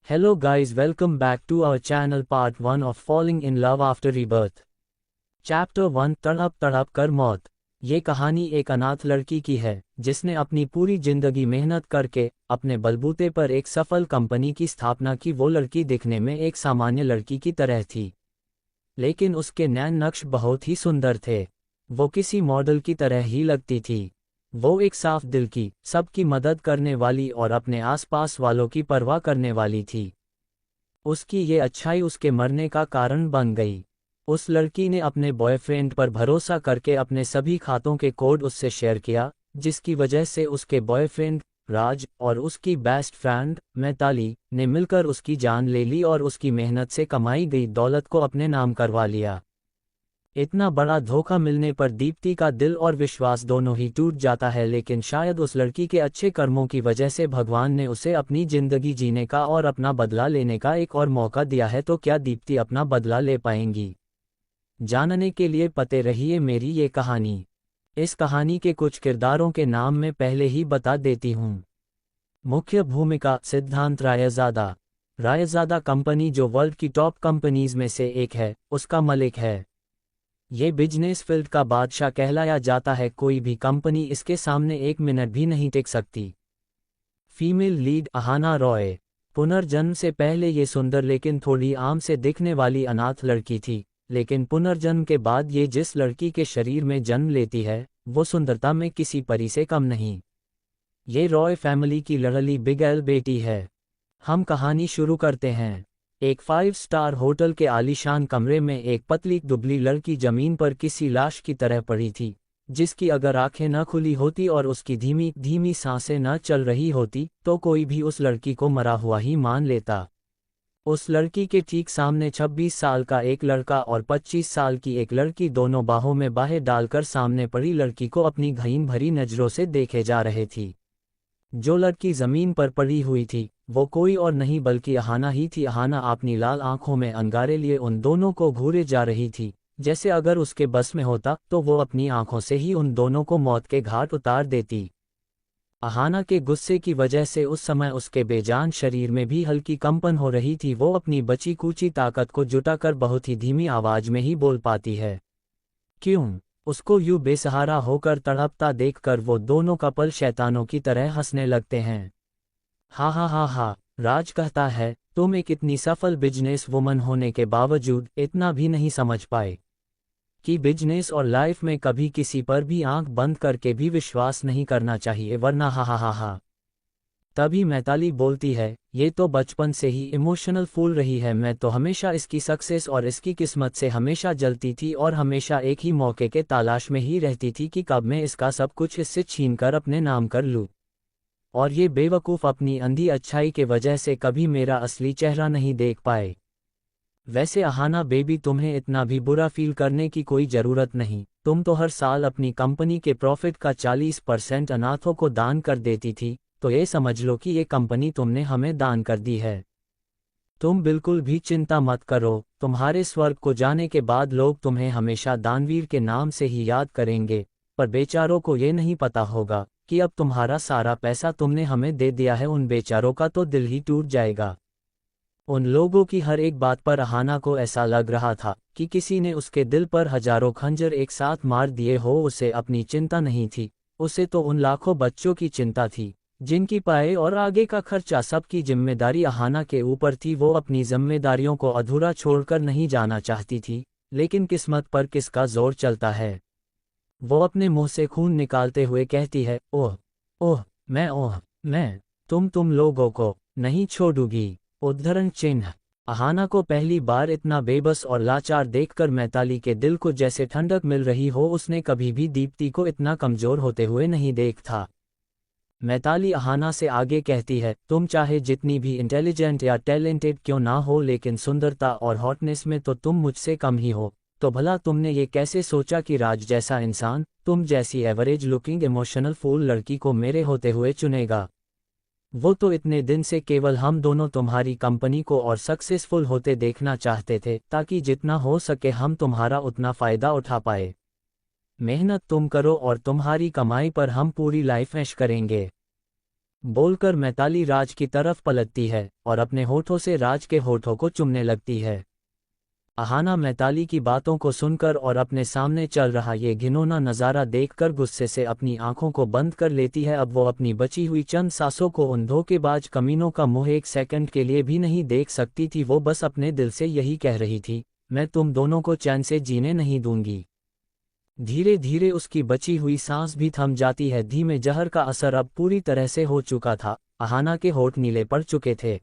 Hello guys, welcome back to our channel part 1 of Falling in Love After Rebirth. Chapter 1 तड़प तड़प कर मौत। ये कहानी एक अनाथ लड़की की है जिसने अपनी पूरी जिंदगी मेहनत करके अपने बलबूते पर एक सफल कंपनी की स्थापना की। वो लड़की दिखने में एक सामान्य लड़की की तरह थी, लेकिन उसके नैन नक्श बहुत ही सुंदर थे। वो किसी मॉडल की तरह ही लगती थी। वो एक साफ दिल की, सबकी मदद करने वाली और अपने आसपास वालों की परवाह करने वाली थी। उसकी ये अच्छाई उसके मरने का कारण बन गई। उस लड़की ने अपने बॉयफ्रेंड पर भरोसा करके अपने सभी खातों के कोड उससे शेयर किया, जिसकी वजह से उसके बॉयफ्रेंड राज और उसकी बेस्ट फ्रेंड मैताली ने मिलकर उसकी जान ले ली और उसकी मेहनत से कमाई गई दौलत को अपने नाम करवा लिया। इतना बड़ा धोखा मिलने पर दीप्ति का दिल और विश्वास दोनों ही टूट जाता है, लेकिन शायद उस लड़की के अच्छे कर्मों की वजह से भगवान ने उसे अपनी जिंदगी जीने का और अपना बदला लेने का एक और मौका दिया है। तो क्या दीप्ति अपना बदला ले पाएंगी? जानने के लिए पते रहिए मेरी ये कहानी। इस कहानी के कुछ किरदारों के नाम मैं पहले ही बता देती हूँ। मुख्य भूमिका सिद्धांत रायजादा। रायजादा कंपनी जो वर्ल्ड की टॉप कंपनीज में से एक है, उसका मालिक है। ये बिजनेस फील्ड का बादशाह कहलाया जाता है। कोई भी कंपनी इसके सामने एक मिनट भी नहीं टिक सकती। Female lead Ahana Roy. पुनर्जन्म से पहले ये सुंदर लेकिन थोड़ी आम से दिखने वाली अनाथ लड़की थी, लेकिन पुनर्जन्म के बाद ये जिस लड़की के शरीर में जन्म लेती है वो सुंदरता में किसी परी से कम नहीं। ये रॉय फैमिली की लड़ली बिगेल बेटी है। हम कहानी शुरू करते हैं। एक 5 स्टार होटल के आलीशान कमरे में एक पतली दुबली लड़की जमीन पर किसी लाश की तरह पड़ी थी, जिसकी अगर आंखें न खुली होती और उसकी धीमी धीमी सांसें न चल रही होती तो कोई भी उस लड़की को मरा हुआ ही मान लेता। उस लड़की के ठीक सामने 26 साल का एक लड़का और 25 साल की एक लड़की दोनों बाहों में बाहें डालकर सामने पड़ी लड़की को अपनी घृणा भरी नजरों से देखे जा रहे थी। जो लड़की जमीन पर पड़ी हुई थी वो कोई और नहीं बल्कि अहाना ही थी। अहाना अपनी लाल आंखों में अंगारे लिए उन दोनों को घूरे जा रही थी, जैसे अगर उसके बस में होता तो वो अपनी आंखों से ही उन दोनों को मौत के घाट उतार देती। अहाना के गुस्से की वजह से उस समय उसके बेजान शरीर में भी हल्की कंपन हो रही थी। वो अपनी बची कूची ताकत को जुटाकर बहुत ही धीमी आवाज में ही बोल पाती है। क्यों? उसको यूं बेसहारा होकर तड़पता देखकर वो दोनों कपल शैतानों की तरह हंसने लगते हैं। हा हा हा हा, राज कहता है तुम एक इतनी सफल बिजनेस वुमन होने के बावजूद इतना भी नहीं समझ पाए कि बिजनेस और लाइफ में कभी किसी पर भी आंख बंद करके भी विश्वास नहीं करना चाहिए, वरना हा हा हा हा। तभी मैताली बोलती है, ये तो बचपन से ही इमोशनल फूल रही है। मैं तो हमेशा इसकी सक्सेस और इसकी किस्मत से हमेशा जलती थी और हमेशा एक ही मौके के तलाश में ही रहती थी कि कब मैं इसका सब कुछ इससे छीनकर अपने नाम कर लूं। और ये बेवकूफ़ अपनी अंधी अच्छाई के वजह से कभी मेरा असली चेहरा नहीं देख पाए। वैसे अहाना बेबी, तुम्हें इतना भी बुरा फील करने की कोई ज़रूरत नहीं। तुम तो हर साल अपनी कंपनी के प्रॉफिट का 40% अनाथों को दान कर देती थी, तो ये समझ लो कि ये कंपनी तुमने हमें दान कर दी है। तुम बिल्कुल भी चिंता मत करो, तुम्हारे स्वर्ग को जाने के बाद लोग तुम्हें हमेशा दानवीर के नाम से ही याद करेंगे। पर बेचारों को ये नहीं पता होगा कि अब तुम्हारा सारा पैसा तुमने हमें दे दिया है। उन बेचारों का तो दिल ही टूट जाएगा। उन लोगों की हर एक बात पर अहाना को ऐसा लग रहा था कि किसी ने उसके दिल पर हजारों खंजर एक साथ मार दिए हो। उसे अपनी चिंता नहीं थी, उसे तो उन लाखों बच्चों की चिंता थी जिनकी पाए और आगे का खर्चा सबकी जिम्मेदारी अहाना के ऊपर थी। वो अपनी जिम्मेदारियों को अधूरा छोड़कर नहीं जाना चाहती थी, लेकिन किस्मत पर किसका जोर चलता है। वो अपने मुंह से खून निकालते हुए कहती है, ओह ओह मैं तुम लोगों को नहीं छोड़ूंगी। उद्धरण चिन्ह। अहाना को पहली बार इतना बेबस और लाचार देखकर मैताली के दिल को जैसे ठंडक मिल रही हो। उसने कभी भी दीप्ति को इतना कमजोर होते हुए नहीं देखा। मैताली अहाना से आगे कहती है, तुम चाहे जितनी भी इंटेलिजेंट या टैलेंटेड क्यों ना हो, लेकिन सुंदरता और हॉटनेस में तो तुम मुझसे कम ही हो। तो भला तुमने ये कैसे सोचा कि राज जैसा इंसान तुम जैसी एवरेज लुकिंग इमोशनल फूल लड़की को मेरे होते हुए चुनेगा? वो तो इतने दिन से केवल हम दोनों तुम्हारी कंपनी को और सक्सेसफुल होते देखना चाहते थे, ताकि जितना हो सके हम तुम्हारा उतना फ़ायदा उठा पाए। मेहनत तुम करो और तुम्हारी कमाई पर हम पूरी लाइफ ऐश करेंगे। बोलकर मैताली राज की तरफ पलटती है और अपने होठों से राज के होठों को चूमने लगती है। अहाना मैताली की बातों को सुनकर और अपने सामने चल रहा ये घिनौना नज़ारा देखकर गुस्से से अपनी आंखों को बंद कर लेती है। अब वो अपनी बची हुई चंद सांसों को उन धोखेबाज कमीनों का मुंह एक सेकंड के लिए भी नहीं देख सकती थी। वो बस अपने दिल से यही कह रही थी, मैं तुम दोनों को चैन से जीने नहीं दूंगी। धीरे धीरे उसकी बची हुई सांस भी थम जाती है। धीमे जहर का असर अब पूरी तरह से हो चुका था। अहाना के होठ नीले पड़ चुके थे।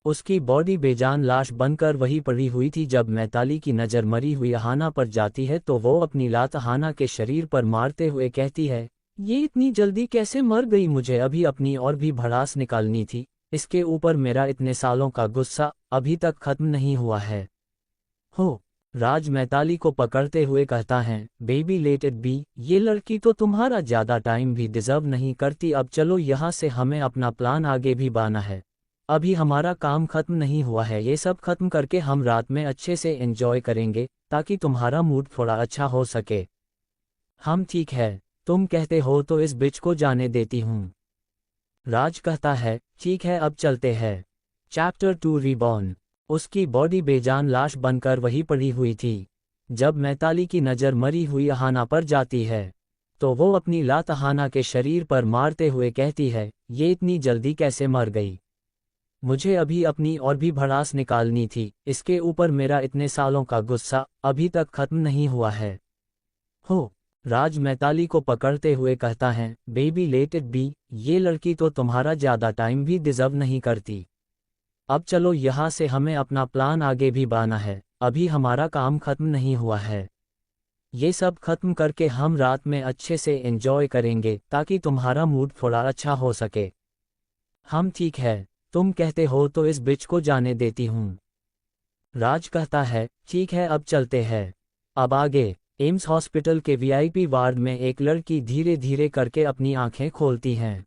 उसकी बॉडी बेजान लाश बनकर वहीं पड़ी हुई थी। जब मैताली की नज़र मरी हुई अहाना पर जाती है तो वो अपनी लात अहाना के शरीर पर मारते हुए कहती है, ये इतनी जल्दी कैसे मर गई? मुझे अभी अपनी और भी भड़ास निकालनी थी। इसके ऊपर मेरा इतने सालों का गुस्सा अभी तक खत्म नहीं हुआ है। हो राज मैताली को पकड़ते हुए कहता है, बेबी लेट इट बी, ये लड़की तो तुम्हारा ज़्यादा टाइम भी डिजर्व नहीं करती। अब चलो यहाँ से, हमें अपना प्लान आगे भी बढ़ाना है। अभी हमारा काम खत्म नहीं हुआ है। ये सब खत्म करके हम रात में अच्छे से एंजॉय करेंगे ताकि तुम्हारा मूड थोड़ा अच्छा हो सके। हम ठीक है, तुम कहते हो तो इस बिच को जाने देती हूँ। राज कहता है, ठीक है अब चलते हैं। Chapter 2 reborn. उसकी बॉडी बेजान लाश बनकर वहीं पड़ी हुई थी। जब मैताली की नज़र मरी हुई अहाना पर जाती है तो वो अपनी लात अहाना के शरीर पर मारते हुए कहती है, ये इतनी जल्दी कैसे मर गई? मुझे अभी अपनी और भी भड़ास निकालनी थी। इसके ऊपर मेरा इतने सालों का गुस्सा अभी तक खत्म नहीं हुआ है। हो राज मैताली को पकड़ते हुए कहता है, बेबी लेट इट बी, ये लड़की तो तुम्हारा ज़्यादा टाइम भी डिजर्व नहीं करती। अब चलो यहाँ से, हमें अपना प्लान आगे भी बढ़ाना है। अभी हमारा काम खत्म नहीं हुआ है। ये सब खत्म करके हम रात में अच्छे से एंजॉय करेंगे ताकि तुम्हारा मूड थोड़ा अच्छा हो सके। हम ठीक है, तुम कहते हो तो इस बिच को जाने देती हूँ। राज कहता है, ठीक है अब चलते हैं। अब आगे एम्स हॉस्पिटल के वीआईपी वार्ड में एक लड़की धीरे धीरे करके अपनी आंखें खोलती हैं।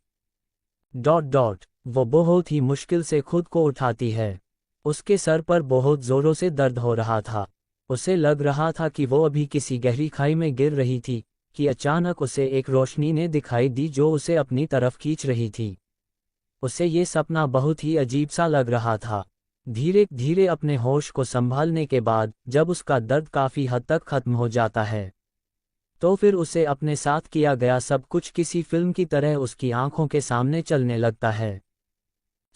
वो बहुत ही मुश्किल से खुद को उठाती है। उसके सर पर बहुत जोरों से दर्द हो रहा था। उसे लग रहा था कि वो अभी किसी गहरी खाई में गिर रही थी कि अचानक उसे एक रोशनी ने दिखाई दी जो उसे अपनी तरफ खींच रही थी। उसे ये सपना बहुत ही अजीब सा लग रहा था। धीरे धीरे अपने होश को संभालने के बाद जब उसका दर्द काफ़ी हद तक खत्म हो जाता है तो फिर उसे अपने साथ किया गया सब कुछ किसी फिल्म की तरह उसकी आंखों के सामने चलने लगता है।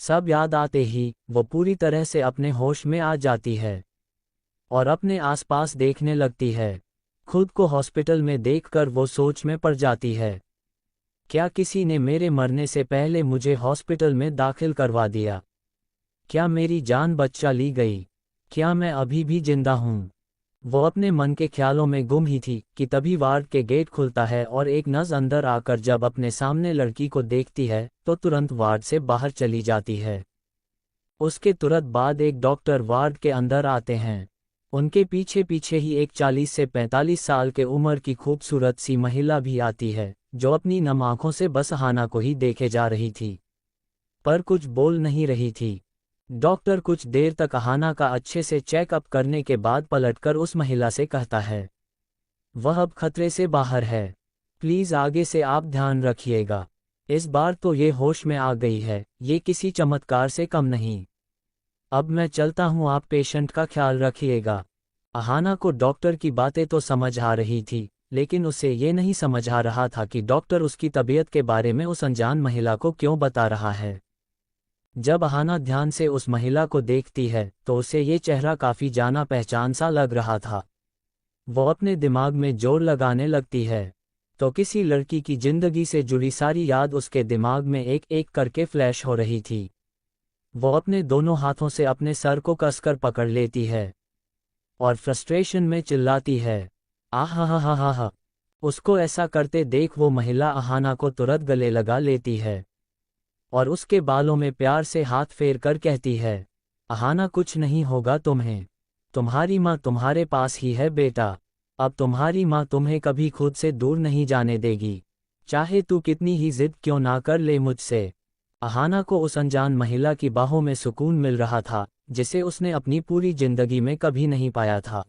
सब याद आते ही वो पूरी तरह से अपने होश में आ जाती है और अपने आसपास देखने लगती है। खुद को हॉस्पिटल में देखकर वो सोच में पड़ जाती है, क्या किसी ने मेरे मरने से पहले मुझे हॉस्पिटल में दाखिल करवा दिया? क्या मेरी जान बचा ली गई? क्या मैं अभी भी जिंदा हूँ? वो अपने मन के ख्यालों में गुम ही थी कि तभी वार्ड के गेट खुलता है और एक नर्स अंदर आकर जब अपने सामने लड़की को देखती है तो तुरंत वार्ड से बाहर चली जाती है। उसके तुरंत बाद एक डॉक्टर वार्ड के अंदर आते हैं। उनके पीछे पीछे ही एक 40 से 45 साल के उम्र की खूबसूरत सी महिला भी आती है जो अपनी नम आंखों से बस अहाना को ही देखे जा रही थी पर कुछ बोल नहीं रही थी। डॉक्टर कुछ देर तक अहाना का अच्छे से चेकअप करने के बाद पलटकर उस महिला से कहता है, वह अब खतरे से बाहर है, प्लीज़ आगे से आप ध्यान रखिएगा। इस बार तो ये होश में आ गई है, ये किसी चमत्कार से कम नहीं। अब मैं चलता हूँ, आप पेशेंट का ख्याल रखिएगा। अहाना को डॉक्टर की बातें तो समझ आ रही थी लेकिन उसे ये नहीं समझ आ रहा था कि डॉक्टर उसकी तबीयत के बारे में उस अनजान महिला को क्यों बता रहा है। जब अहाना ध्यान से उस महिला को देखती है तो उसे ये चेहरा काफ़ी जाना पहचान सा लग रहा था। वो अपने दिमाग में जोर लगाने लगती है तो किसी लड़की की जिंदगी से जुड़ी सारी याद उसके दिमाग में एक एक करके फ्लैश हो रही थी। वो अपने दोनों हाथों से अपने सर को कसकर पकड़ लेती है और फ्रस्ट्रेशन में चिल्लाती है, आहा हा हा हा हा। उसको ऐसा करते देख वो महिला अहाना को तुरंत गले लगा लेती है और उसके बालों में प्यार से हाथ फेर कर कहती है, अहाना कुछ नहीं होगा तुम्हें, तुम्हारी माँ तुम्हारे पास ही है बेटा। अब तुम्हारी माँ तुम्हें कभी खुद से दूर नहीं जाने देगी, चाहे तू कितनी ही जिद क्यों ना कर ले मुझसे। अहाना को उस अनजान महिला की बाहों में सुकून मिल रहा था जिसे उसने अपनी पूरी जिंदगी में कभी नहीं पाया था।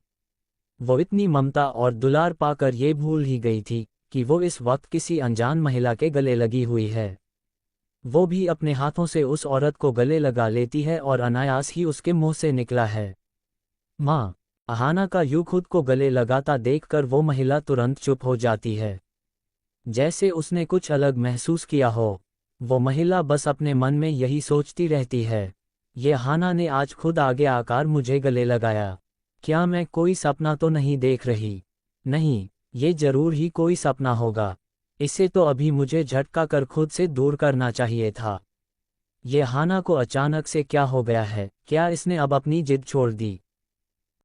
वो इतनी ममता और दुलार पाकर ये भूल ही गई थी कि वो इस वक्त किसी अनजान महिला के गले लगी हुई है। वो भी अपने हाथों से उस औरत को गले लगा लेती है और अनायास ही उसके मुंह से निकला है, माँ। अहाना का यूं खुद को गले लगाता देखकर वो महिला तुरंत चुप हो जाती है, जैसे उसने कुछ अलग महसूस किया हो। वो महिला बस अपने मन में यही सोचती रहती है, ये अहाना ने आज खुद आगे आकर मुझे गले लगाया। क्या मैं कोई सपना तो नहीं देख रही? नहीं, ये जरूर ही कोई सपना होगा। इसे तो अभी मुझे झटका कर खुद से दूर करना चाहिए था। ये अहाना को अचानक से क्या हो गया है? क्या इसने अब अपनी जिद छोड़ दी?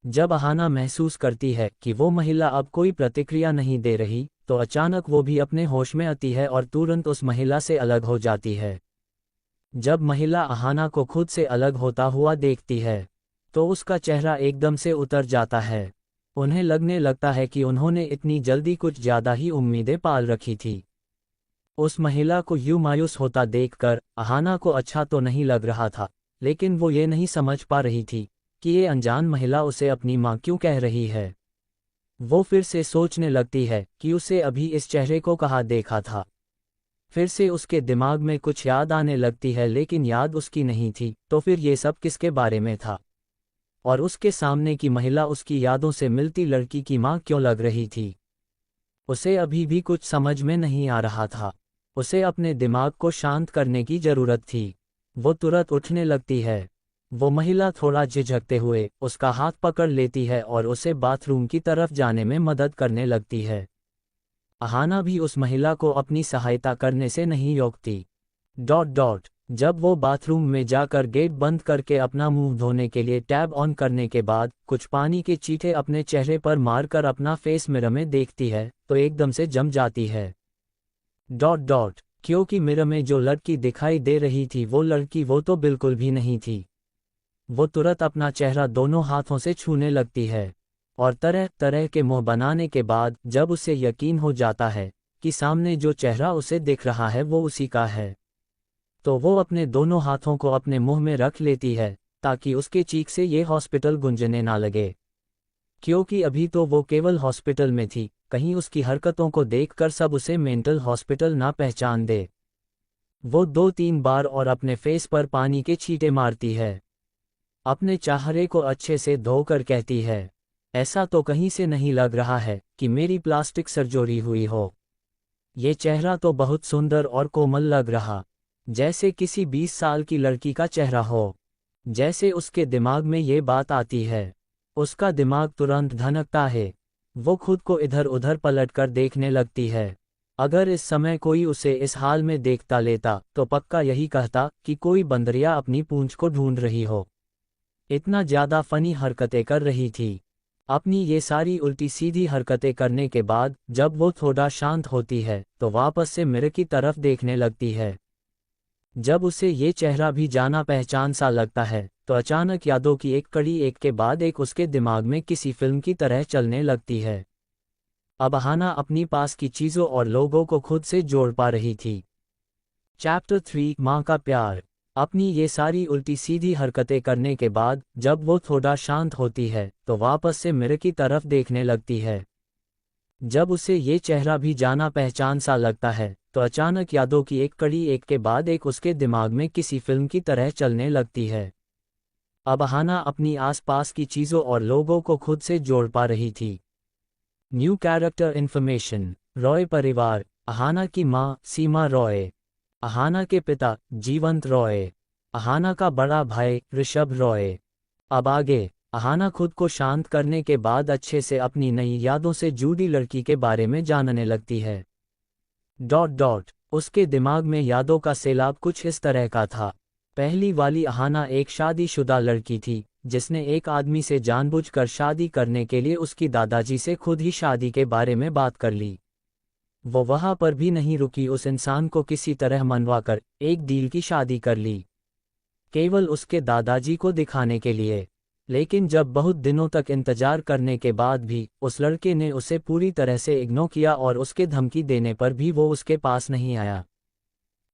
जब अहाना महसूस करती है कि वो महिला अब कोई प्रतिक्रिया नहीं दे रही, तो अचानक वो भी अपने होश में आती है और तुरंत उस महिला से अलग हो जाती है। जब महिला अहाना को खुद से अलग होता हुआ देखती है, तो उसका चेहरा एकदम से उतर जाता है। उन्हें लगने लगता है कि उन्होंने इतनी जल्दी कुछ ज़्यादा ही उम्मीदें पाल रखी थी। उस महिला को यूं मायूस होता देखकर अहाना को अच्छा तो नहीं लग रहा था, लेकिन वो ये नहीं समझ पा रही थी कि ये अनजान महिला उसे अपनी माँ क्यों कह रही है। वो फिर से सोचने लगती है कि उसे अभी इस चेहरे को कहाँ देखा था। फिर से उसके दिमाग में कुछ याद आने लगती है, लेकिन याद उसकी नहीं थी। तो फिर ये सब किसके बारे में था? और उसके सामने की महिला उसकी यादों से मिलती लड़की की माँ क्यों लग रही थी? उसे अभी भी कुछ समझ में नहीं आ रहा था। उसे अपने दिमाग को शांत करने की जरूरत थी। वो तुरंत उठने लगती है। वो महिला थोड़ा झिझकते हुए उसका हाथ पकड़ लेती है और उसे बाथरूम की तरफ जाने में मदद करने लगती है। अहाना भी उस महिला को अपनी सहायता करने से नहीं रोकती। जब वो बाथरूम में जाकर गेट बंद करके अपना मुंह धोने के लिए टैब ऑन करने के बाद कुछ पानी के छींटे अपने चेहरे पर मारकर अपना फेस मिरर में देखती है, तो एकदम से जम जाती है। क्योंकि मिरर में जो लड़की दिखाई दे रही थी वो लड़की वो तो बिल्कुल भी नहीं थी। वो तुरंत अपना चेहरा दोनों हाथों से छूने लगती है, और तरह तरह के मुंह बनाने के बाद जब उसे यकीन हो जाता है कि सामने जो चेहरा उसे दिख रहा है वो उसी का है, तो वो अपने दोनों हाथों को अपने मुंह में रख लेती है ताकि उसके चीख से ये हॉस्पिटल गूंजने ना लगे। क्योंकि अभी तो वो केवल हॉस्पिटल में थी, कहीं उसकी हरकतों को देखकर सब उसे मेंटल हॉस्पिटल ना पहचान दे। वो 2-3 बार और अपने फेस पर पानी के छींटे मारती है। अपने चेहरे को अच्छे से धोकर कहती है, ऐसा तो कहीं से नहीं लग रहा है कि मेरी प्लास्टिक सर्जरी हुई हो। ये चेहरा तो बहुत सुंदर और कोमल लग रहा, जैसे किसी 20 साल की लड़की का चेहरा हो। जैसे उसके दिमाग में ये बात आती है, उसका दिमाग तुरंत धनकता है। वो खुद को इधर उधर पलटकर देखने लगती है। अगर इस समय कोई उसे इस हाल में देखता लेता तो पक्का यही कहता कि कोई बंदरिया अपनी पूंछ को ढूंढ रही हो। इतना ज़्यादा फनी हरकतें कर रही थी। अपनी ये सारी उल्टी सीधी हरकतें करने के बाद जब वो थोड़ा शांत होती है तो वापस से मिरर की तरफ देखने लगती है। जब उसे ये चेहरा भी जाना पहचान सा लगता है तो अचानक यादों की एक कड़ी एक के बाद एक उसके दिमाग में किसी फिल्म की तरह चलने लगती है। अब अहाना अपनी पास की चीज़ों और लोगों को खुद से जोड़ पा रही थी। चैप्टर 3 माँ का प्यार। अपनी ये सारी उल्टी सीधी हरकतें करने के बाद जब वो थोड़ा शांत होती है तो वापस से मिरर की तरफ देखने लगती है। जब उसे ये चेहरा भी जाना पहचान सा लगता है तो अचानक यादों की एक कड़ी एक के बाद एक उसके दिमाग में किसी फिल्म की तरह चलने लगती है। अब अहाना अपनी आसपास की चीज़ों और लोगों को खुद से जोड़ पा रही थी। New character information. रॉय परिवार। अहाना की माँ सीमा रॉय, अहाना के पिता जीवंत रॉय, अहाना का बड़ा भाई ऋषभ रॉय। अब आगे अहाना खुद को शांत करने के बाद अच्छे से अपनी नई यादों से जुड़ी लड़की के बारे में जानने लगती है। उसके दिमाग में यादों का सैलाब कुछ इस तरह का था। पहली वाली अहाना एक शादीशुदा लड़की थी जिसने एक आदमी से जानबूझकर शादी करने के लिए उसकी दादाजी से खुद ही शादी के बारे में बात कर ली। वो वहां पर भी नहीं रुकी, उस इंसान को किसी तरह मनवाकर एक डील की शादी कर ली, केवल उसके दादाजी को दिखाने के लिए। लेकिन जब बहुत दिनों तक इंतजार करने के बाद भी उस लड़के ने उसे पूरी तरह से इग्नोर किया और उसके धमकी देने पर भी वो उसके पास नहीं आया,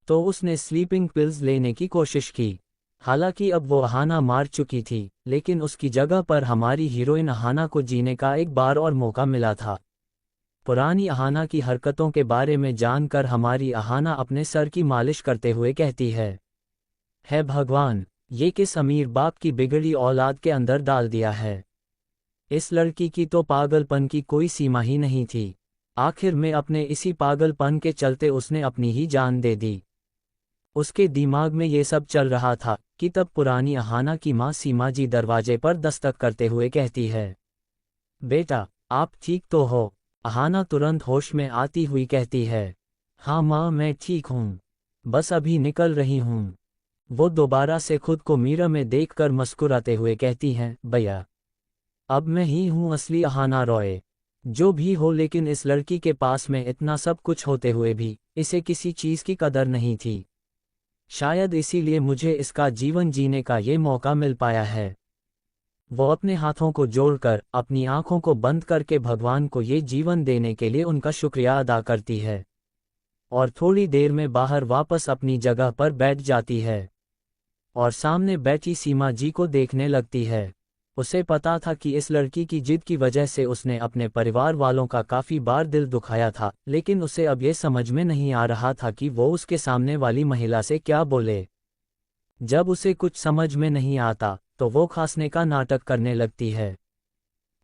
तो उसने स्लीपिंग पिल्स लेने की कोशिश की। हालांकि अब वो अहाना मार चुकी थी, लेकिन उसकी जगह पर हमारी हीरोइन अहाना को जीने का एक बार और मौका मिला था। पुरानी अहाना की हरकतों के बारे में जानकर हमारी अहाना अपने सर की मालिश करते हुए कहती है भगवान, ये किस अमीर बाप की बिगड़ी औलाद के अंदर डाल दिया है। इस लड़की की तो पागलपन की कोई सीमा ही नहीं थी। आखिर में अपने इसी पागलपन के चलते उसने अपनी ही जान दे दी। उसके दिमाग में ये सब चल रहा था कि तब पुरानी अहाना की माँ सीमा जी दरवाजे पर दस्तक करते हुए कहती है, बेटा, आप ठीक तो हो? अहाना तुरंत होश में आती हुई कहती है, हाँ माँ, मैं ठीक हूँ, बस अभी निकल रही हूँ। वो दोबारा से खुद को मिरर में देखकर मुस्कुराते हुए कहती हैं, भैया, अब मैं ही हूँ असली अहाना रॉय। जो भी हो, लेकिन इस लड़की के पास में इतना सब कुछ होते हुए भी इसे किसी चीज़ की कदर नहीं थी। शायद इसीलिए मुझे इसका जीवन जीने का ये मौका मिल पाया है। वो अपने हाथों को जोड़कर, अपनी आंखों को बंद करके भगवान को ये जीवन देने के लिए उनका शुक्रिया अदा करती है और थोड़ी देर में बाहर वापस अपनी जगह पर बैठ जाती है और सामने बैठी सीमा जी को देखने लगती है। उसे पता था कि इस लड़की की जिद की वजह से उसने अपने परिवार वालों का काफ़ी बार दिल दुखाया था, लेकिन उसे अब ये समझ में नहीं आ रहा था कि वो उसके सामने वाली महिला से क्या बोले। जब उसे कुछ समझ में नहीं आता तो वो खांसने का नाटक करने लगती है।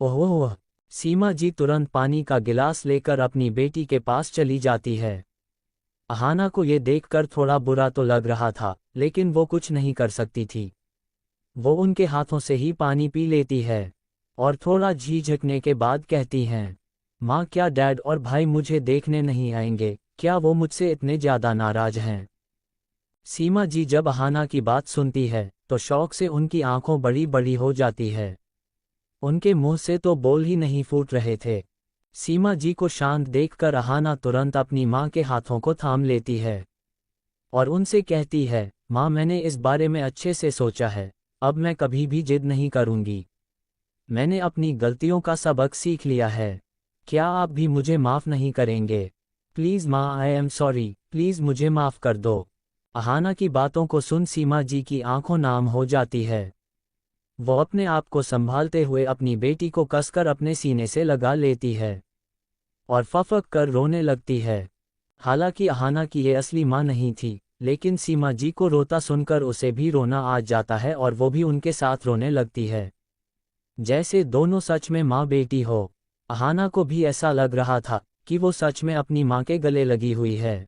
ओह! सीमा जी तुरंत पानी का गिलास लेकर अपनी बेटी के पास चली जाती है। अहाना को ये देखकर थोड़ा बुरा तो लग रहा था, लेकिन वो कुछ नहीं कर सकती थी। वो उनके हाथों से ही पानी पी लेती है और थोड़ा झिझकने के बाद कहती हैं, माँ, क्या डैड और भाई मुझे देखने नहीं आएंगे? क्या वो मुझसे इतने ज़्यादा नाराज हैं? सीमा जी जब अहाना की बात सुनती है तो शौक से उनकी आंखों बड़ी बड़ी हो जाती है। उनके मुंह से तो बोल ही नहीं फूट रहे थे। सीमा जी को शांत देखकर अहाना तुरंत अपनी माँ के हाथों को थाम लेती है और उनसे कहती है, माँ, मैंने इस बारे में अच्छे से सोचा है, अब मैं कभी भी जिद नहीं करूंगी। मैंने अपनी गलतियों का सबक सीख लिया है। क्या आप भी मुझे माफ़ नहीं करेंगे? प्लीज़ माँ, आई एम सॉरी, प्लीज़ मुझे माफ़ कर दो। अहाना की बातों को सुन सीमा जी की आंखों नाम हो जाती है। वो अपने आप को संभालते हुए अपनी बेटी को कसकर अपने सीने से लगा लेती है और फफक कर रोने लगती है। हालांकि अहाना की ये असली माँ नहीं थी, लेकिन सीमा जी को रोता सुनकर उसे भी रोना आ जाता है और वो भी उनके साथ रोने लगती है, जैसे दोनों सच में माँ बेटी हो। अहाना को भी ऐसा लग रहा था कि वो सच में अपनी माँ के गले लगी हुई है।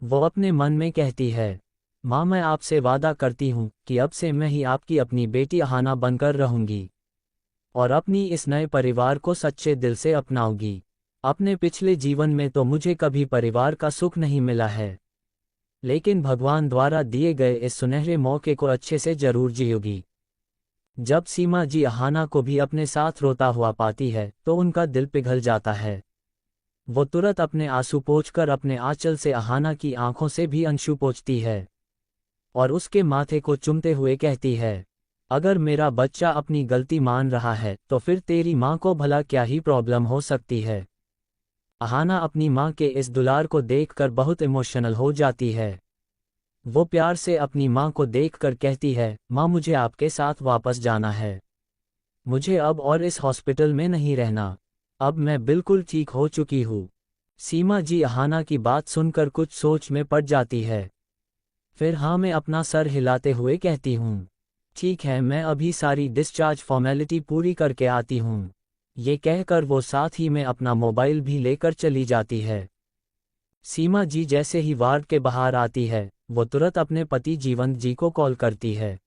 वो अपने मन में कहती है, माँ, मैं आपसे वादा करती हूँ कि अब से मैं ही आपकी अपनी बेटी अहाना बनकर रहूंगी और अपनी इस नए परिवार को सच्चे दिल से अपनाऊंगी। अपने पिछले जीवन में तो मुझे कभी परिवार का सुख नहीं मिला है, लेकिन भगवान द्वारा दिए गए इस सुनहरे मौके को अच्छे से जरूर जियोगी। जब सीमा जी अहाना को भी अपने साथ रोता हुआ पाती है तो उनका दिल पिघल जाता है। वो तुरंत अपने आंसू पोंछकर अपने आंचल से अहाना की आंखों से भी अंशु पोंछती है और उसके माथे को चूमते हुए कहती है, अगर मेरा बच्चा अपनी गलती मान रहा है तो फिर तेरी माँ को भला क्या ही प्रॉब्लम हो सकती है। अहाना अपनी माँ के इस दुलार को देखकर बहुत इमोशनल हो जाती है। वो प्यार से अपनी माँ को देखकर कहती है, माँ, मुझे आपके साथ वापस जाना है। मुझे अब और इस हॉस्पिटल में नहीं रहना। अब मैं बिल्कुल ठीक हो चुकी हूँ। सीमा जी अहाना की बात सुनकर कुछ सोच में पड़ जाती है। फिर हाँ में अपना सर हिलाते हुए कहती हूँ, ठीक है, मैं अभी सारी डिस्चार्ज फॉर्मेलिटी पूरी करके आती हूँ। ये कहकर वो साथ ही में अपना मोबाइल भी लेकर चली जाती है। सीमा जी जैसे ही वार्ड के बाहर आती है, वो तुरंत अपने पति जीवंत जी को कॉल करती है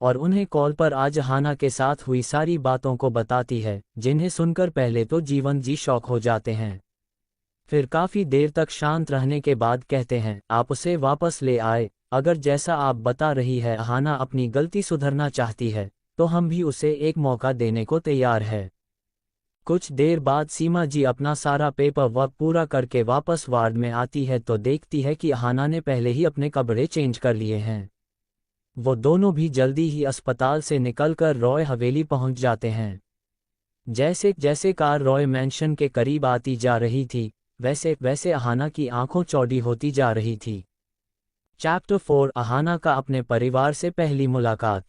और उन्हें कॉल पर आज अहाना के साथ हुई सारी बातों को बताती है, जिन्हें सुनकर पहले तो जीवंत जी शॉक हो जाते हैं। फिर काफ़ी देर तक शांत रहने के बाद कहते हैं, आप उसे वापस ले आए। अगर जैसा आप बता रही है अहाना अपनी गलती सुधरना चाहती है तो हम भी उसे एक मौका देने को तैयार है। कुछ देर बाद सीमा जी अपना सारा पेपर वर्क पूरा करके वापस वार्ड में आती है तो देखती है कि अहाना ने पहले ही अपने कपड़े चेंज कर लिए हैं। वो दोनों भी जल्दी ही अस्पताल से निकलकर रॉय हवेली पहुंच जाते हैं। जैसे जैसे कार रॉय मैंशन के करीब आती जा रही थी, वैसे वैसे अहाना की आंखों चौड़ी होती जा रही थी। चैप्टर 4 अहाना का अपने परिवार से पहली मुलाकात।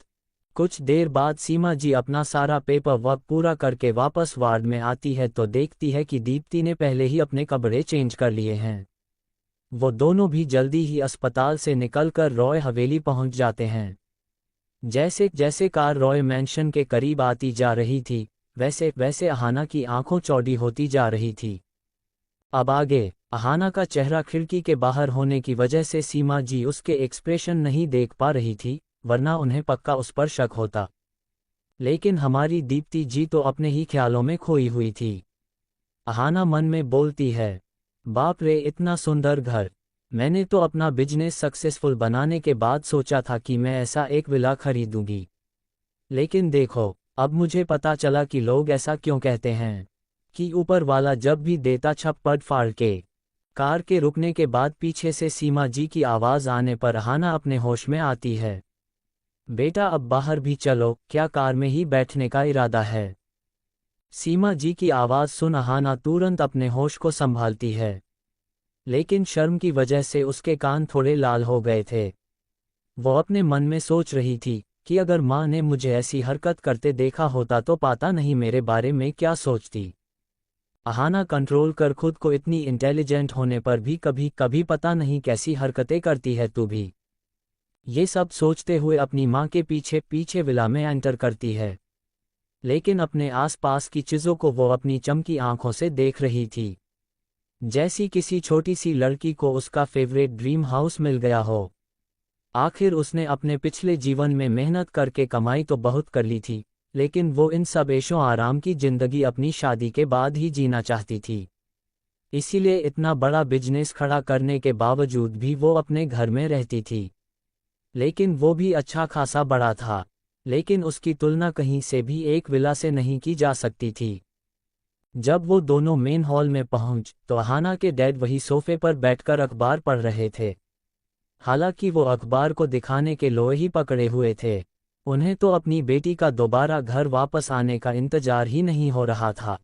कुछ देर बाद सीमा जी अपना सारा पेपर वर्क पूरा करके वापस वार्ड में आती है तो देखती है कि दीप्ति ने पहले ही अपने कपड़े चेंज कर लिए हैं। वो दोनों भी जल्दी ही अस्पताल से निकलकर रॉय हवेली पहुंच जाते हैं। जैसे जैसे कार रॉय मैंशन के करीब आती जा रही थी, वैसे वैसे अहाना की आंखों चौड़ी होती जा रही थी। अब आगे अहाना का चेहरा खिड़की के बाहर होने की वजह से सीमा जी उसके एक्सप्रेशन नहीं देख पा रही थी, वरना उन्हें पक्का उस पर शक होता। लेकिन हमारी दीप्ति जी तो अपने ही ख्यालों में खोई हुई थी। अहाना मन में बोलती है, बाप रे इतना सुंदर घर, मैंने तो अपना बिजनेस सक्सेसफुल बनाने के बाद सोचा था कि मैं ऐसा एक विला खरीदूंगी। लेकिन देखो, अब मुझे पता चला कि लोग ऐसा क्यों कहते हैं कि ऊपर वाला जब भी देता छप्पड़ फाड़ के। कार के रुकने के बाद पीछे से सीमा जी की आवाज़ आने पर अहाना अपने होश में आती है। बेटा अब बाहर भी चलो, क्या कार में ही बैठने का इरादा है? सीमा जी की आवाज़ सुन अहाना तुरंत अपने होश को संभालती है, लेकिन शर्म की वजह से उसके कान थोड़े लाल हो गए थे। वो अपने मन में सोच रही थी कि अगर माँ ने मुझे ऐसी हरकत करते देखा होता तो पता नहीं मेरे बारे में क्या सोचती। अहाना कंट्रोल कर खुद को, इतनी इंटेलिजेंट होने पर भी कभी कभी पता नहीं कैसी हरकतें करती है तू भी। ये सब सोचते हुए अपनी माँ के पीछे पीछे विला में एंटर करती है, लेकिन अपने आसपास की चीज़ों को वो अपनी चमकी आंखों से देख रही थी, जैसी किसी छोटी सी लड़की को उसका फेवरेट ड्रीम हाउस मिल गया हो। आखिर उसने अपने पिछले जीवन में मेहनत करके कमाई तो बहुत कर ली थी, लेकिन वो इन सब ऐशो आराम की जिंदगी अपनी शादी के बाद ही जीना चाहती थी। इसीलिए इतना बड़ा बिजनेस खड़ा करने के बावजूद भी वो अपने घर में रहती थी, लेकिन वो भी अच्छा खासा बड़ा था, लेकिन उसकी तुलना कहीं से भी एक विला से नहीं की जा सकती थी। जब वो दोनों मेन हॉल में पहुंच तो अहाना के डैड वही सोफे पर बैठकर अखबार पढ़ रहे थे। हालांकि वो अखबार को दिखाने के लोए ही पकड़े हुए थे, उन्हें तो अपनी बेटी का दोबारा घर वापस आने का इंतजार ही नहीं हो रहा था।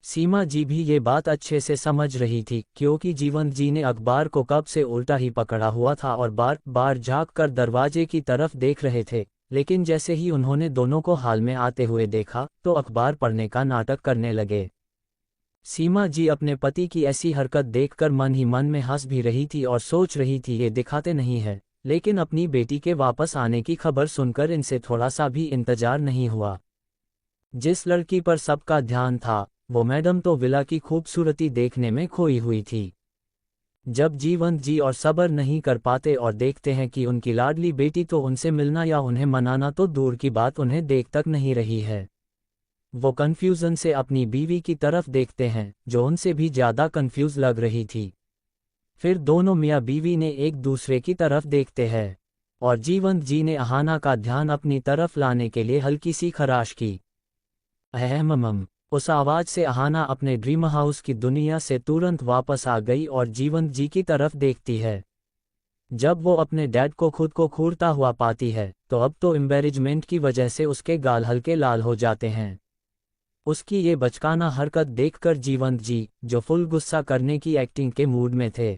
सीमा जी भी ये बात अच्छे से समझ रही थी, क्योंकि जीवंत जी ने अखबार को कब से उल्टा ही पकड़ा हुआ था और बार बार झाँक कर दरवाजे की तरफ देख रहे थे। लेकिन जैसे ही उन्होंने दोनों को हाल में आते हुए देखा तो अखबार पढ़ने का नाटक करने लगे। सीमा जी अपने पति की ऐसी हरकत देखकर मन ही मन में हंस भी रही थी और सोच रही थी ये दिखाते नहीं है, लेकिन अपनी बेटी के वापस आने की खबर सुनकर इनसे थोड़ा सा भी इंतजार नहीं हुआ। जिस लड़की पर सबका ध्यान था वो मैडम तो विला की खूबसूरती देखने में खोई हुई थी। जब जीवंत जी और सब्र नहीं कर पाते और देखते हैं कि उनकी लाडली बेटी तो उनसे मिलना या उन्हें मनाना तो दूर की बात उन्हें देख तक नहीं रही है, वो कन्फ्यूजन से अपनी बीवी की तरफ देखते हैं जो उनसे भी ज़्यादा कन्फ्यूज लग रही थी। फिर दोनों मियाँ बीवी ने एक दूसरे की तरफ देखते हैं और जीवंत जी ने अहाना का ध्यान अपनी तरफ लाने के लिए हल्की सी खराश की। अहमम, उस आवाज़ से अहाना अपने ड्रीम हाउस की दुनिया से तुरंत वापस आ गई और जीवंत जी की तरफ देखती है। जब वो अपने डैड को खुद को घूरता हुआ पाती है तो अब तो एम्बैरेजमेंट की वजह से उसके गाल हल्के लाल हो जाते हैं। उसकी ये बचकाना हरकत देखकर जीवंत जी, जो फुल गुस्सा करने की एक्टिंग के मूड में थे,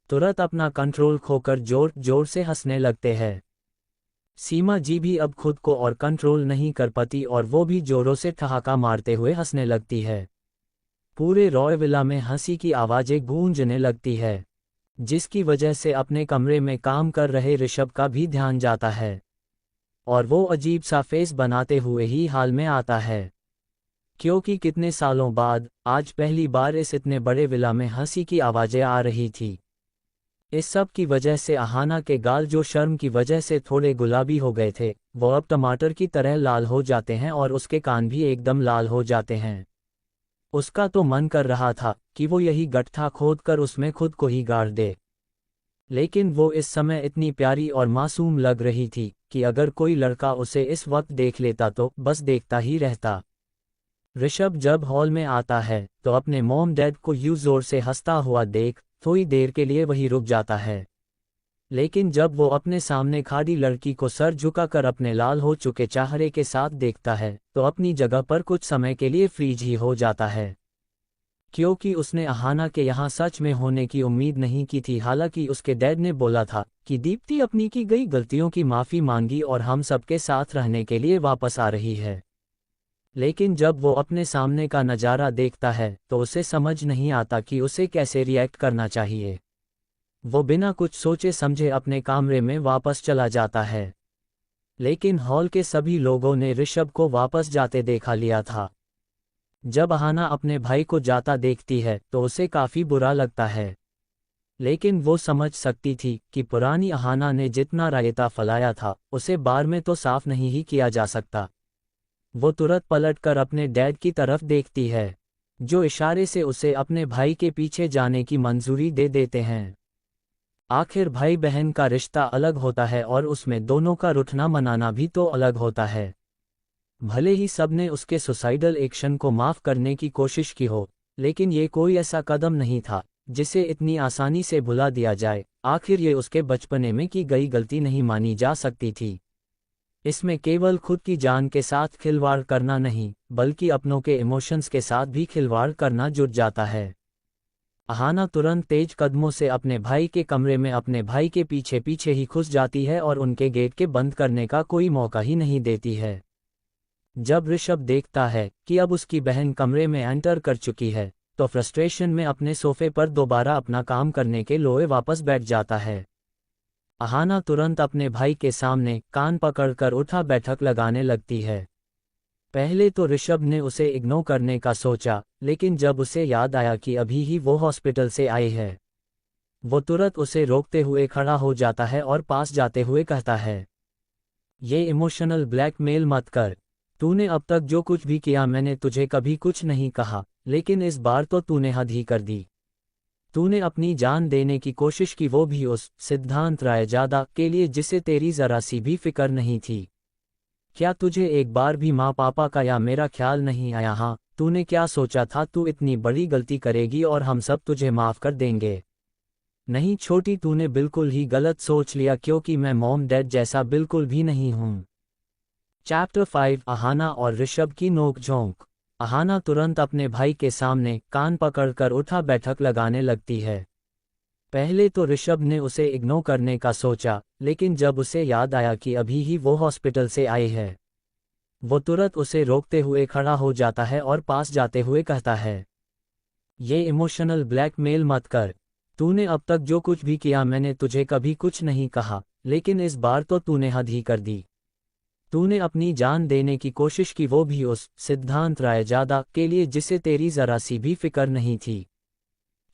तुरंत अपना कंट्रोल खोकर जोर जोर से हंसने लगते हैं। सीमा जी भी अब खुद को और कंट्रोल नहीं कर पाती और वो भी जोरों से ठहाका मारते हुए हंसने लगती है। पूरे रॉय विला में हंसी की आवाज़ें गूंजने लगती है, जिसकी वजह से अपने कमरे में काम कर रहे ऋषभ का भी ध्यान जाता है और वो अजीब सा फेस बनाते हुए ही हाल में आता है, क्योंकि कितने सालों बाद आज पहली बार इस इतने बड़े विला में हंसी की आवाज़ें आ रही थी। इस सब की वजह से अहाना के गाल, जो शर्म की वजह से थोड़े गुलाबी हो गए थे, वो अब टमाटर की तरह लाल हो जाते हैं और उसके कान भी एकदम लाल हो जाते हैं। उसका तो मन कर रहा था कि वो यही गड्ढा खोदकर उसमें खुद को ही गाड़ दे, लेकिन वो इस समय इतनी प्यारी और मासूम लग रही थी कि अगर कोई लड़का उसे इस वक्त देख लेता तो बस देखता ही रहता। ऋषभ जब हॉल में आता है तो अपने मॉम डैड को यूं जोर से हंसता हुआ देख थोड़ी देर के लिए वही रुक जाता है, लेकिन जब वो अपने सामने खड़ी लड़की को सर झुकाकर अपने लाल हो चुके चेहरे के साथ देखता है तो अपनी जगह पर कुछ समय के लिए फ्रीज ही हो जाता है, क्योंकि उसने अहाना के यहाँ सच में होने की उम्मीद नहीं की थी। हालांकि उसके डैड ने बोला था कि दीप्ति अपनी की गई गलतियों की माफ़ी मांगी और हम सबके साथ रहने के लिए वापस आ रही है। लेकिन जब वो अपने सामने का नज़ारा देखता है तो उसे समझ नहीं आता कि उसे कैसे रिएक्ट करना चाहिए। वो बिना कुछ सोचे समझे अपने कमरे में वापस चला जाता है। लेकिन हॉल के सभी लोगों ने ऋषभ को वापस जाते देखा लिया था। जब अहाना अपने भाई को जाता देखती है तो उसे काफ़ी बुरा लगता है। लेकिन वो समझ सकती थी कि पुरानी अहाना ने जितना रायता फैलाया था उसे बार में तो साफ नहीं ही किया जा सकता। वो तुरंत पलटकर अपने डैड की तरफ देखती है, जो इशारे से उसे अपने भाई के पीछे जाने की मंजूरी दे देते हैं। आखिर भाई बहन का रिश्ता अलग होता है और उसमें दोनों का रुठना मनाना भी तो अलग होता है। भले ही सबने उसके सुसाइडल एक्शन को माफ़ करने की कोशिश की हो, लेकिन ये कोई ऐसा कदम नहीं था जिसे इतनी आसानी से भुला दिया जाए। आखिर ये उसके बचपने में की गई गलती नहीं मानी जा सकती थी। इसमें केवल खुद की जान के साथ खिलवाड़ करना नहीं, बल्कि अपनों के इमोशंस के साथ भी खिलवाड़ करना जुट जाता है। अहाना तुरंत तेज कदमों से अपने भाई के कमरे में अपने भाई के पीछे पीछे ही घुस जाती है और उनके गेट के बंद करने का कोई मौका ही नहीं देती है। जब ऋषभ देखता है कि अब उसकी बहन कमरे में एंटर कर चुकी है तो फ्रस्ट्रेशन में अपने सोफे पर दोबारा अपना काम करने के लिए वापस बैठ जाता है। अहाना तुरंत अपने भाई के सामने कान पकड़कर उठा बैठक लगाने लगती है। पहले तो ऋषभ ने उसे इग्नोर करने का सोचा, लेकिन जब उसे याद आया कि अभी ही वो हॉस्पिटल से आई है, वो तुरंत उसे रोकते हुए खड़ा हो जाता है और पास जाते हुए कहता है, ये इमोशनल ब्लैकमेल मत कर। तूने अब तक जो कुछ भी किया मैंने तुझे कभी कुछ नहीं कहा, लेकिन इस बार तो तूने हद ही कर दी। तूने अपनी जान देने की कोशिश की, वो भी उस सिद्धांत रायजादा के लिए जिसे तेरी जरा सी भी फिक्र नहीं थी। क्या तुझे एक बार भी माँ पापा का या मेरा ख्याल नहीं आया? हाँ, तूने क्या सोचा था तू इतनी बड़ी गलती करेगी और हम सब तुझे माफ़ कर देंगे? नहीं छोटी, तूने बिल्कुल ही गलत सोच लिया, क्योंकि मैं मॉम डैड जैसा बिल्कुल भी नहीं हूँ। चैप्टर 5 अहाना और ऋषभ की नोक-झोंक। अहाना तुरंत अपने भाई के सामने कान पकड़कर उठा बैठक लगाने लगती है। पहले तो ऋषभ ने उसे इग्नोर करने का सोचा, लेकिन जब उसे याद आया कि अभी ही वो हॉस्पिटल से आई है, वो तुरंत उसे रोकते हुए खड़ा हो जाता है और पास जाते हुए कहता है, ये इमोशनल ब्लैकमेल मत कर। तूने अब तक जो कुछ भी किया मैंने तुझे कभी कुछ नहीं कहा, लेकिन इस बार तो तूने हद ही कर दी। तूने अपनी जान देने की कोशिश की, वो भी उस सिद्धांत रायजादा के लिए जिसे तेरी जरा सी भी फिक्र नहीं थी।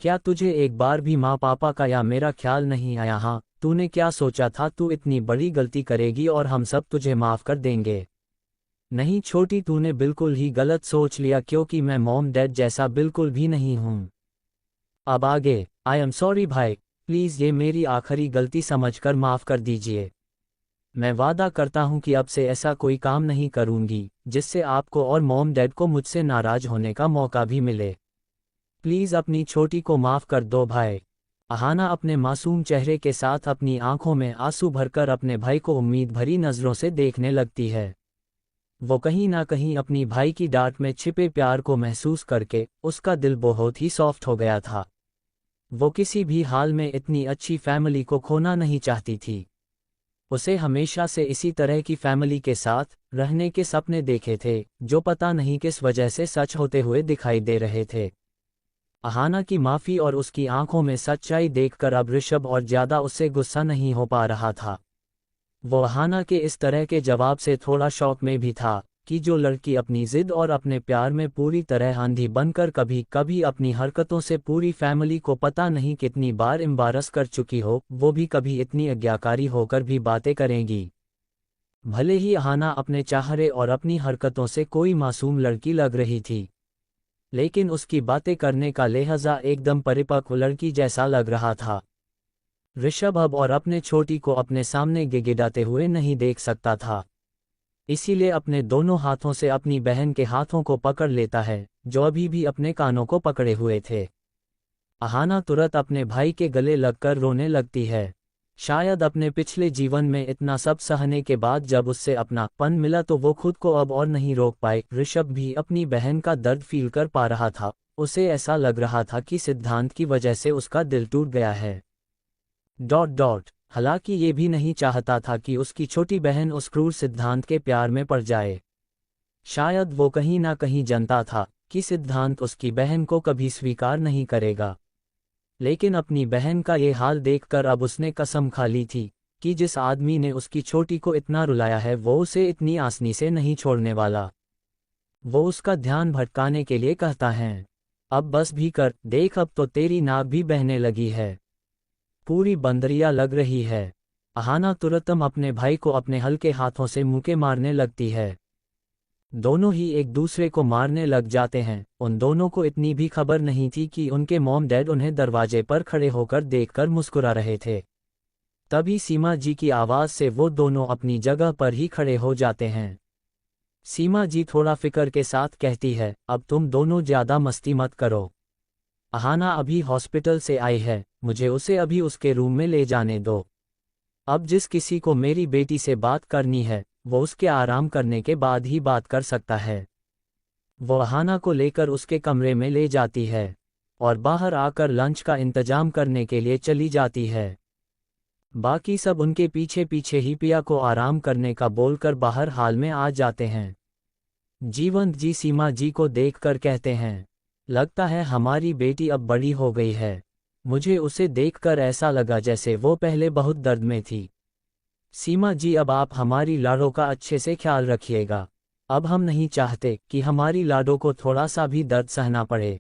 क्या तुझे एक बार भी माँ पापा का या मेरा ख्याल नहीं आया? हाँ, तूने क्या सोचा था तू इतनी बड़ी गलती करेगी और हम सब तुझे माफ़ कर देंगे? नहीं छोटी, तूने बिल्कुल ही गलत सोच लिया, क्योंकि मैं मॉम डैड जैसा बिल्कुल भी नहीं हूँ। अब आगे, आई एम सॉरी भाई, प्लीज़ ये मेरी आखिरी गलती समझकर माफ़ कर दीजिए। मैं वादा करता हूँ कि अब से ऐसा कोई काम नहीं करूँगी जिससे आपको और मॉम डैड को मुझसे नाराज़ होने का मौका भी मिले। प्लीज़ अपनी छोटी को माफ़ कर दो भाई। अहाना अपने मासूम चेहरे के साथ अपनी आंखों में आंसू भरकर अपने भाई को उम्मीद भरी नज़रों से देखने लगती है। वो कहीं ना कहीं अपनी भाई की डांट में छिपे प्यार को महसूस करके उसका दिल बहुत ही सॉफ्ट हो गया था। वो किसी भी हाल में इतनी अच्छी फैमिली को खोना नहीं चाहती थी। उसे हमेशा से इसी तरह की फैमिली के साथ रहने के सपने देखे थे, जो पता नहीं किस वजह से सच होते हुए दिखाई दे रहे थे। अहाना की माफ़ी और उसकी आंखों में सच्चाई देखकर अब ऋषभ और ज़्यादा उससे गुस्सा नहीं हो पा रहा था। वो अहाना के इस तरह के जवाब से थोड़ा शौक में भी था कि जो लड़की अपनी ज़िद और अपने प्यार में पूरी तरह आंधी बनकर कभी कभी अपनी हरकतों से पूरी फैमिली को पता नहीं कितनी बार एम्बारस कर चुकी हो, वो भी कभी इतनी आज्ञाकारी होकर भी बातें करेंगी। भले ही अहाना अपने चेहरे और अपनी हरकतों से कोई मासूम लड़की लग रही थी, लेकिन उसकी बातें करने का लहजा एकदम परिपक्व लड़की जैसा लग रहा था। ऋषभ अब और अपने छोटी को अपने सामने गिड़गिड़ाते हुए नहीं देख सकता था, इसीलिए अपने दोनों हाथों से अपनी बहन के हाथों को पकड़ लेता है, जो अभी भी अपने कानों को पकड़े हुए थे। अहाना तुरंत अपने भाई के गले लगकर रोने लगती है। शायद अपने पिछले जीवन में इतना सब सहने के बाद जब उससे अपना पन मिला तो वो खुद को अब और नहीं रोक पाए। ऋषभ भी अपनी बहन का दर्द फील कर पा रहा था। उसे ऐसा लग रहा था कि सिद्धांत की वजह से उसका दिल टूट गया है। हालांकि ये भी नहीं चाहता था कि उसकी छोटी बहन उस क्रूर सिद्धांत के प्यार में पड़ जाए। शायद वो कहीं ना कहीं जानता था कि सिद्धांत उसकी बहन को कभी स्वीकार नहीं करेगा। लेकिन अपनी बहन का ये हाल देखकर अब उसने कसम खा ली थी कि जिस आदमी ने उसकी छोटी को इतना रुलाया है वो उसे इतनी आसानी से नहीं छोड़ने वाला। वो उसका ध्यान भटकाने के लिए कहता है, अब बस भी कर, देख अब तो तेरी नाक भी बहने लगी है, पूरी बंदरिया लग रही है। अहाना तुरंतम अपने भाई को अपने हल्के हाथों से मुक्के मारने लगती है। दोनों ही एक दूसरे को मारने लग जाते हैं। उन दोनों को इतनी भी खबर नहीं थी कि उनके मॉम डैड उन्हें दरवाजे पर खड़े होकर देखकर मुस्कुरा रहे थे। तभी सीमा जी की आवाज़ से वो दोनों अपनी जगह पर ही खड़े हो जाते हैं। सीमा जी थोड़ा फिक्र के साथ कहती है, अब तुम दोनों ज़्यादा मस्ती मत करो। अहाना अभी हॉस्पिटल से आई है, मुझे उसे अभी उसके रूम में ले जाने दो। अब जिस किसी को मेरी बेटी से बात करनी है वो उसके आराम करने के बाद ही बात कर सकता है। वो अहाना को लेकर उसके कमरे में ले जाती है और बाहर आकर लंच का इंतजाम करने के लिए चली जाती है। बाकी सब उनके पीछे पीछे ही पिया को आराम करने का बोलकर बाहर हाल में आ जाते हैं। जीवंत जी सीमा जी को देखकर कहते हैं, लगता है हमारी बेटी अब बड़ी हो गई है। मुझे उसे देखकर ऐसा लगा जैसे वो पहले बहुत दर्द में थी। सीमा जी अब आप हमारी लाडो का अच्छे से ख्याल रखिएगा। अब हम नहीं चाहते कि हमारी लाडो को थोड़ा सा भी दर्द सहना पड़े।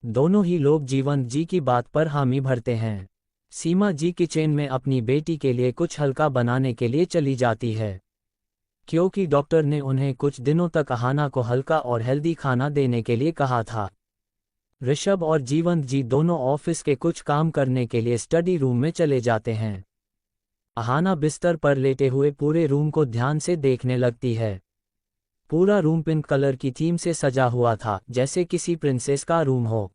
दोनों ही लोग जीवंत जी की बात पर हामी भरते हैं। सीमा जी किचन में अपनी बेटी के लिए कुछ हल्का बनाने के लिए चली जाती है, क्योंकि डॉक्टर ने उन्हें कुछ दिनों तक अहाना को हल्का और हेल्दी खाना देने के लिए कहा था। ऋषभ और जीवंत जी दोनों ऑफिस के कुछ काम करने के लिए स्टडी रूम में चले जाते हैं। अहाना बिस्तर पर लेटे हुए पूरे रूम को ध्यान से देखने लगती है। पूरा रूम पिंक कलर की थीम से सजा हुआ था, जैसे किसी प्रिंसेस का रूम हो।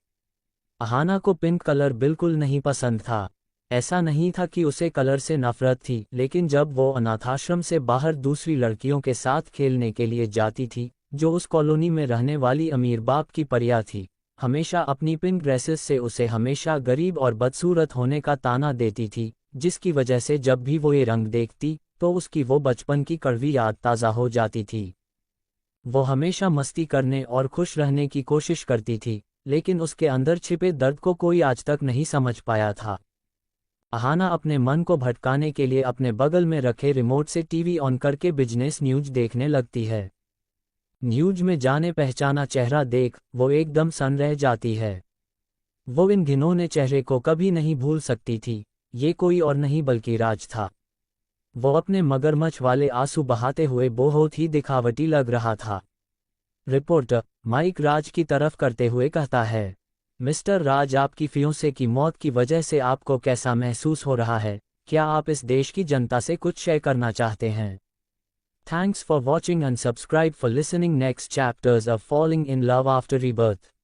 अहाना को पिंक कलर बिल्कुल नहीं पसंद था। ऐसा नहीं था कि उसे कलर से नफरत थी, लेकिन जब वो अनाथाश्रम से बाहर दूसरी लड़कियों के साथ खेलने के लिए जाती थी जो उस कॉलोनी में रहने वाली अमीर बाप की परिया थी, हमेशा अपनी पिंक ड्रेसेस से उसे हमेशा गरीब और बदसूरत होने का ताना देती थी, जिसकी वजह से जब भी वो ये रंग देखती तो उसकी वो बचपन की कड़वी याद ताज़ा हो जाती थी। वो हमेशा मस्ती करने और खुश रहने की कोशिश करती थी, लेकिन उसके अंदर छिपे दर्द को कोई आज तक नहीं समझ पाया था। अहाना अपने मन को भटकाने के लिए अपने बगल में रखे रिमोट से टीवी ऑन करके बिजनेस न्यूज देखने लगती है। न्यूज में जाने पहचाना चेहरा देख वो एकदम सन्न रह जाती है। वो इन घिनौने चेहरे को कभी नहीं भूल सकती थी। ये कोई और नहीं बल्कि राज था। वो अपने मगरमच्छ वाले आंसू बहाते हुए बहुत ही दिखावटी लग रहा था। रिपोर्टर माइक राज की तरफ करते हुए कहता है, मिस्टर राज, आपकी फियोंसे की मौत की वजह से आपको कैसा महसूस हो रहा है? क्या आप इस देश की जनता से कुछ शेयर करना चाहते हैं? Thanks for watching and subscribe for listening next chapters of Falling in Love After Rebirth.